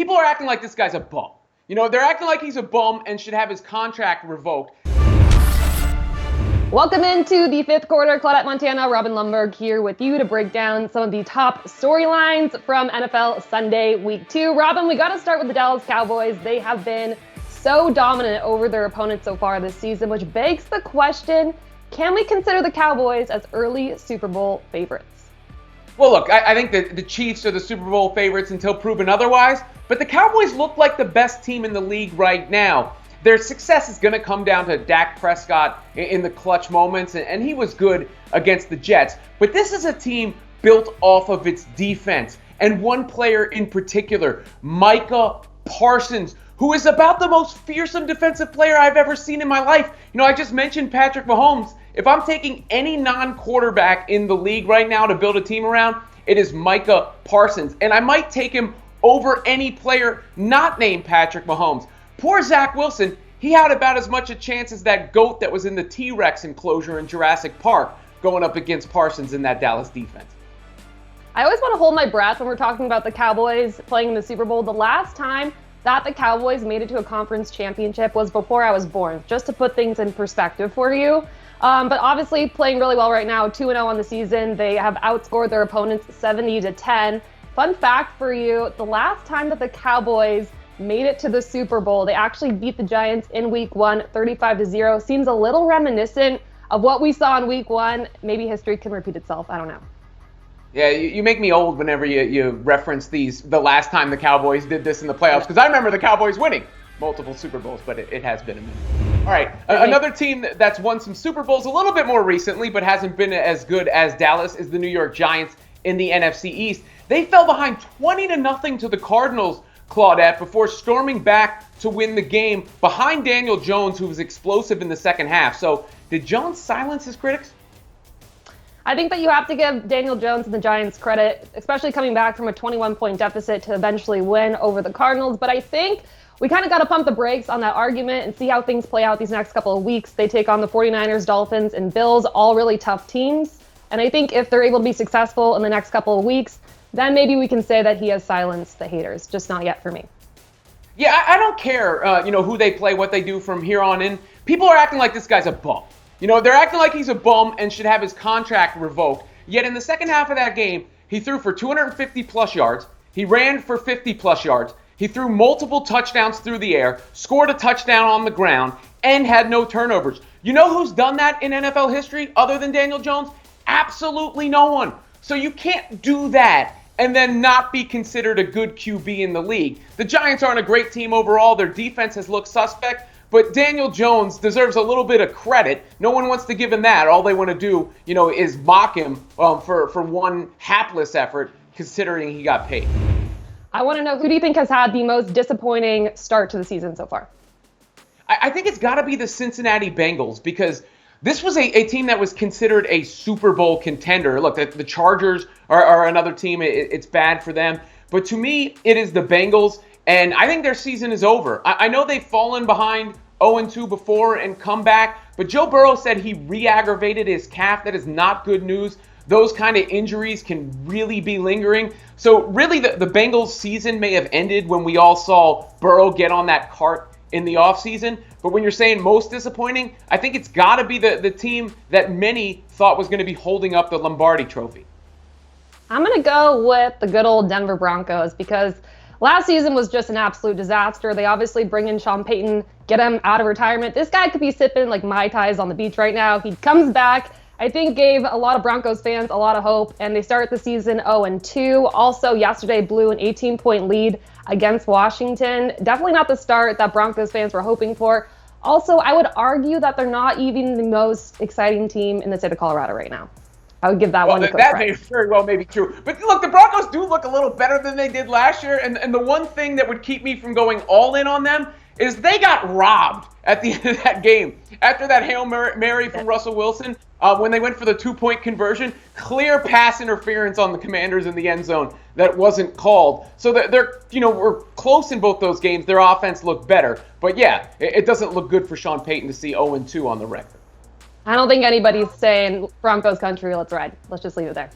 People are acting like this guy's a bum. They're acting like he's a bum and should have his contract revoked. Welcome into the fifth quarter. Claudette Montana, Robin Lundberg here with you to break down some of the top storylines from NFL Sunday Week 2. Robin, we got to start with the Dallas Cowboys. They have been so dominant over their opponents so far this season, which begs the question, can we consider the Cowboys as early Super Bowl favorites? Well, look, I think that the Chiefs are the Super Bowl favorites until proven otherwise, but the Cowboys look like the best team in the league right now. Their success is going to come down to Dak Prescott in the clutch moments, and he was good against the Jets. But this is a team built off of its defense, and one player in particular, Micah Parsons, who is about the most fearsome defensive player I've ever seen in my life. I just mentioned Patrick Mahomes. If I'm taking any non-quarterback in the league right now to build a team around, it is Micah Parsons. And I might take him over any player not named Patrick Mahomes. Poor Zach Wilson, he had about as much a chance as that goat that was in the T-Rex enclosure in Jurassic Park going up against Parsons in that Dallas defense. I always want to hold my breath when we're talking about the Cowboys playing in the Super Bowl. The last time that the Cowboys made it to a conference championship was before I was born, just to put things in perspective for you. But obviously playing really well right now, 2-0 on the season. They have outscored their opponents 70-10. Fun fact for you, the last time that the Cowboys made it to the Super Bowl, they actually beat the Giants in Week 1, 35-0. Seems a little reminiscent of what we saw in Week 1. Maybe history can repeat itself. I don't know. Yeah, you make me old whenever you reference the last time the Cowboys did this in the playoffs, because I remember the Cowboys winning multiple Super Bowls, but it has been a minute. All right, another team that's won some Super Bowls a little bit more recently, but hasn't been as good as Dallas, is the New York Giants in the NFC East. They fell behind 20-0 to the Cardinals, Claudette, before storming back to win the game behind Daniel Jones, who was explosive in the second half. So did Jones silence his critics? I think that you have to give Daniel Jones and the Giants credit, especially coming back from a 21-point deficit to eventually win over the Cardinals. But I think we kind of got to pump the brakes on that argument and see how things play out these next couple of weeks. They take on the 49ers, Dolphins, and Bills, all really tough teams. And I think if they're able to be successful in the next couple of weeks, then maybe we can say that he has silenced the haters. Just not yet for me. Yeah, I don't care, who they play, what they do from here on in. People are acting like this guy's a bum. They're acting like he's a bum and should have his contract revoked. Yet in the second half of that game, he threw for 250-plus yards. He ran for 50-plus yards. He threw multiple touchdowns through the air, scored a touchdown on the ground, and had no turnovers. You know who's done that in NFL history other than Daniel Jones? Absolutely no one. So you can't do that and then not be considered a good QB in the league. The Giants aren't a great team overall. Their defense has looked suspect. But Daniel Jones deserves a little bit of credit. No one wants to give him that. All they want to do, is mock him for one hapless effort, considering he got paid. I want to know, who do you think has had the most disappointing start to the season so far? I think it's got to be the Cincinnati Bengals, because this was a team that was considered a Super Bowl contender. Look, the Chargers are another team. It's bad for them. But to me, it is the Bengals. And I think their season is over. I know they've fallen behind 0-2 before and come back, but Joe Burrow said he re-aggravated his calf. That is not good news. Those kind of injuries can really be lingering. So really the Bengals season may have ended when we all saw Burrow get on that cart in the offseason. But when you're saying most disappointing, I think it's got to be the team that many thought was going to be holding up the Lombardi Trophy. I'm going to go with the good old Denver Broncos, because last season was just an absolute disaster. They obviously bring in Sean Payton, get him out of retirement. This guy could be sipping like Mai Tais on the beach right now. He comes back, I think gave a lot of Broncos fans a lot of hope, and they start the season 0-2. Also, yesterday blew an 18-point lead against Washington. Definitely not the start that Broncos fans were hoping for. Also, I would argue that they're not even the most exciting team in the state of Colorado right now. I would give that one a quick that may very well may be true. But look, the Broncos do look a little better than they did last year. And the one thing that would keep me from going all in on them is they got robbed at the end of that game. After that Hail Mary from Russell Wilson, when they went for the 2-point conversion, clear pass interference on the Commanders in the end zone that wasn't called. So they're we're close in both those games. Their offense looked better. But yeah, it doesn't look good for Sean Payton to see 0-2 on the record. I don't think anybody's saying Broncos country, let's ride. Let's just leave it there.